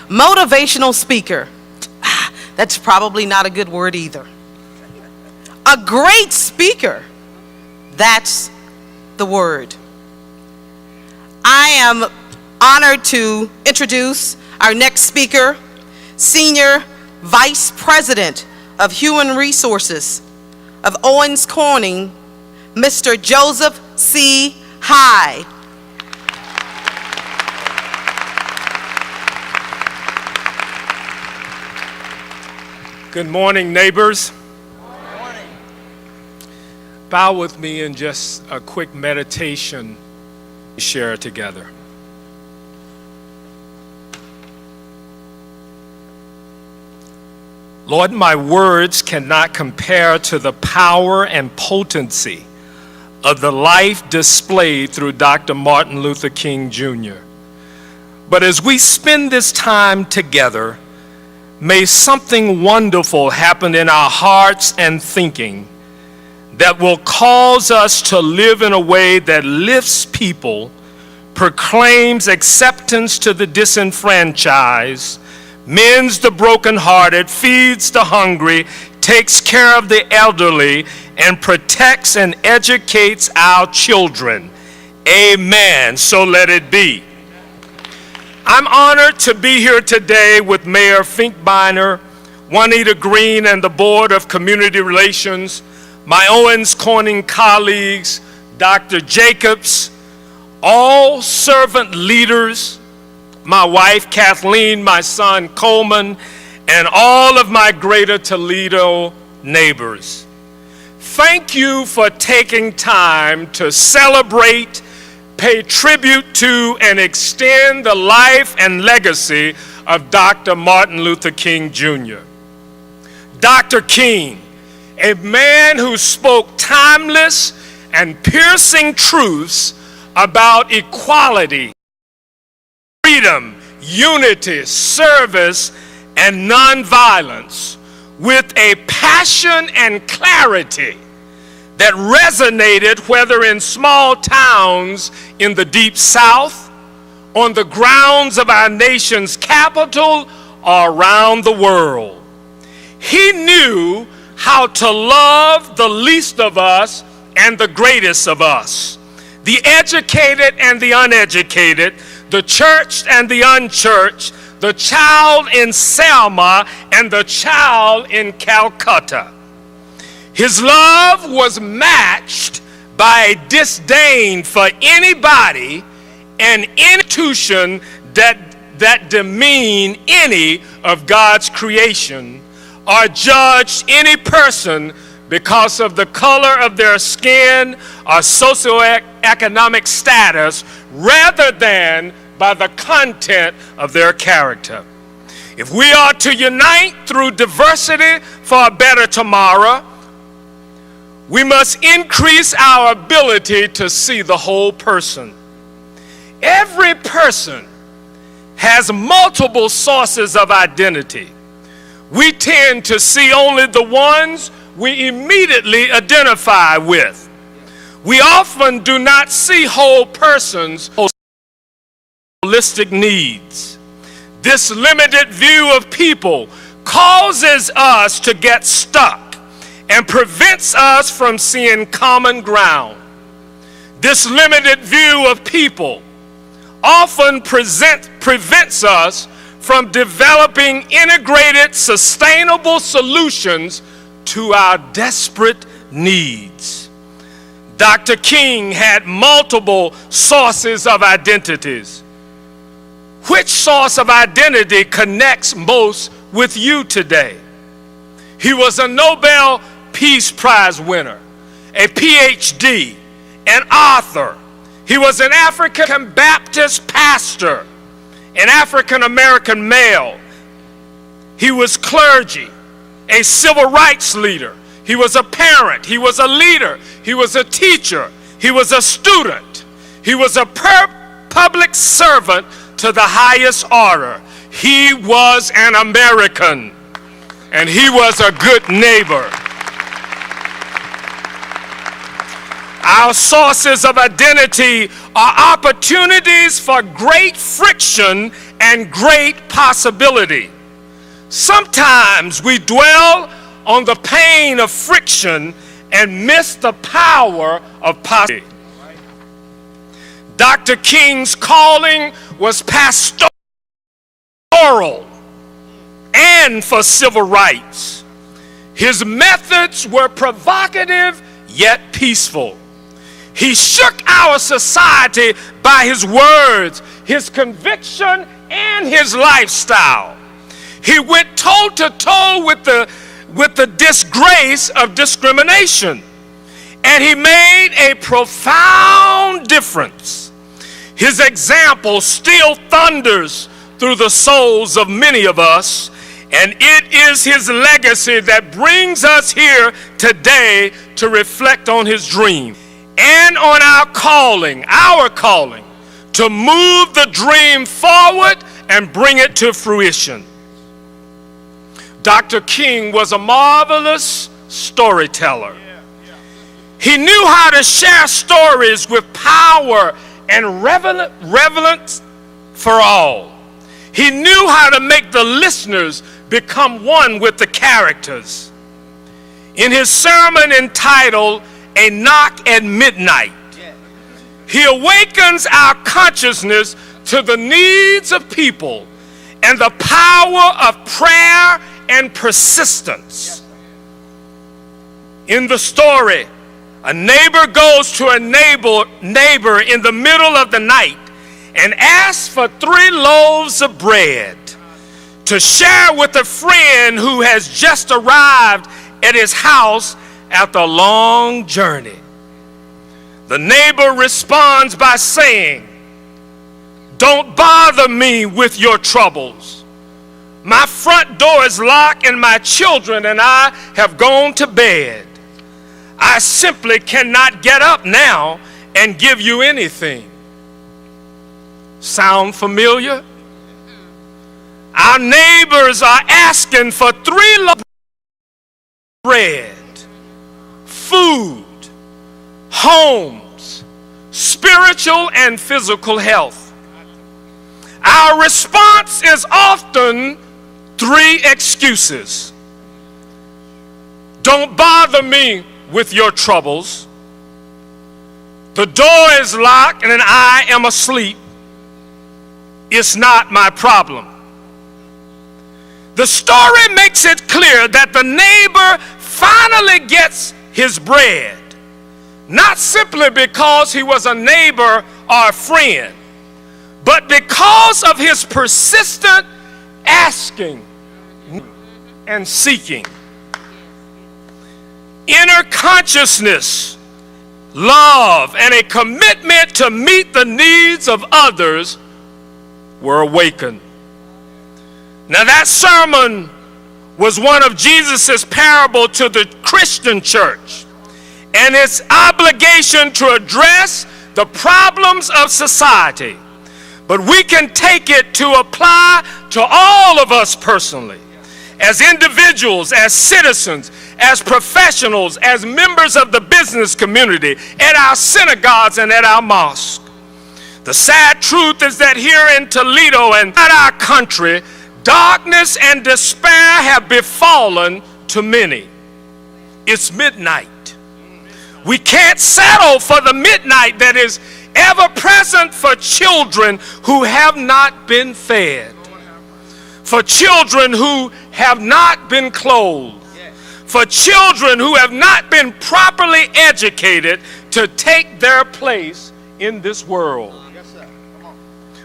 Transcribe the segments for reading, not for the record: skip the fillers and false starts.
Motivational speaker. That's probably not a good word either. A great speaker. That's the word. I am honored to introduce our next speaker, Senior Vice President of Human Resources of Owens Corning, Mr. Joseph C. High. Good morning, neighbors. Good morning. Bow with me in just a quick meditation to share together. Lord, my words cannot compare to the power and potency of the life displayed through Dr. Martin Luther King Jr. But as we spend this time together, may something wonderful happen in our hearts and thinking that will cause us to live in a way that lifts people, proclaims acceptance to the disenfranchised, mends the brokenhearted, feeds the hungry, takes care of the elderly, and protects and educates our children. Amen. So let it be. I'm honored to be here today with Mayor Finkbeiner, Juanita Green, and the Board of Community Relations, my Owens Corning colleagues, Dr. Jacobs, all servant leaders, my wife Kathleen, my son Coleman, and all of my greater Toledo neighbors. Thank you for taking time to celebrate, pay tribute to, and extend the life and legacy of Dr. Martin Luther King Jr. Dr. King, a man who spoke timeless and piercing truths about equality, freedom, unity, service, and nonviolence with a passion and clarity that resonated whether in small towns in the deep South, on the grounds of our nation's capital, or around the world. He knew how to love the least of us and the greatest of us, the educated and the uneducated, the churched and the unchurched, the child in Selma and the child in Calcutta. His love was matched by a disdain for anybody and institution that demean any of God's creation or judged any person because of the color of their skin or socioeconomic status rather than by the content of their character. If we are to unite through diversity for a better tomorrow, we must increase our ability to see the whole person. Every person has multiple sources of identity. We tend to see only the ones we immediately identify with. We often do not see whole persons' holistic needs. This limited view of people causes us to get stuck and prevents us from seeing common ground. This limited view of people often prevents us from developing integrated, sustainable solutions to our desperate needs. Dr. King had multiple sources of identities. Which source of identity connects most with you today? He was a Nobel Peace Prize winner, a PhD, an author. He was an African Baptist pastor, an African American male. He was clergy, a civil rights leader. He was a parent. He was a leader. He was a teacher. He was a student. He was a public servant to the highest order. He was an American, and he was a good neighbor. Our sources of identity are opportunities for great friction and great possibility. Sometimes we dwell on the pain of friction and miss the power of possibility. Dr. King's calling was pastoral and for civil rights. His methods were provocative yet peaceful. He shook our society by his words, his conviction, and his lifestyle. He went toe to toe with the disgrace of discrimination, and he made a profound difference. His example still thunders through the souls of many of us, and it is his legacy that brings us here today to reflect on his dream and on our calling to move the dream forward and bring it to fruition. Dr. King was a marvelous storyteller. He knew how to share stories with power and relevance for all. He knew how to make the listeners become one with the characters. In his sermon entitled "A Knock at Midnight," he awakens our consciousness to the needs of people and the power of prayer and persistence. In the story, a neighbor goes to a neighbor in the middle of the night and asks for 3 loaves of bread to share with a friend who has just arrived at his house after a long journey. The neighbor responds by saying, "Don't bother me with your troubles. My front door is locked and my children and I have gone to bed. I simply cannot get up now and give you anything." Sound familiar? Our neighbors are asking for 3 loaves of bread, food, homes, spiritual and physical health. Our response is often 3 excuses. Don't bother me with your troubles. The door is locked and I am asleep. It's not my problem. The story makes it clear that the neighbor finally gets his bread, not simply because he was a neighbor or a friend, but because of his persistent asking and seeking. Inner consciousness, love, and a commitment to meet the needs of others were awakened. Now, that sermon was one of Jesus' parable to the Christian church and its obligation to address the problems of society. But we can take it to apply to all of us personally, as individuals, as citizens, as professionals, as members of the business community, at our synagogues and at our mosques. The sad truth is that here in Toledo and in our country, darkness and despair have befallen to many. It's midnight. We can't settle for the midnight that is ever present for children who have not been fed, for children who have not been clothed, for children who have not been properly educated to take their place in this world.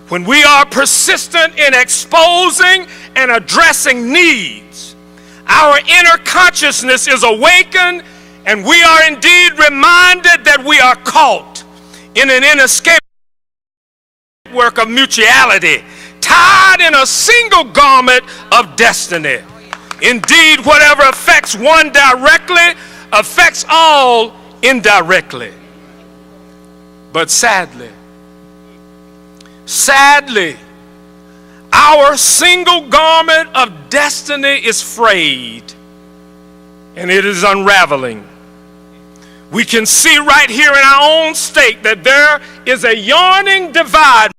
When we are persistent in exposing and addressing needs, our inner consciousness is awakened, and we are indeed reminded that we are caught in an inescapable network of mutuality, tied in a single garment of destiny. Indeed, whatever affects one directly affects all indirectly. But sadly, our single garment of destiny is frayed and it is unraveling. We can see right here in our own state that there is a yawning divide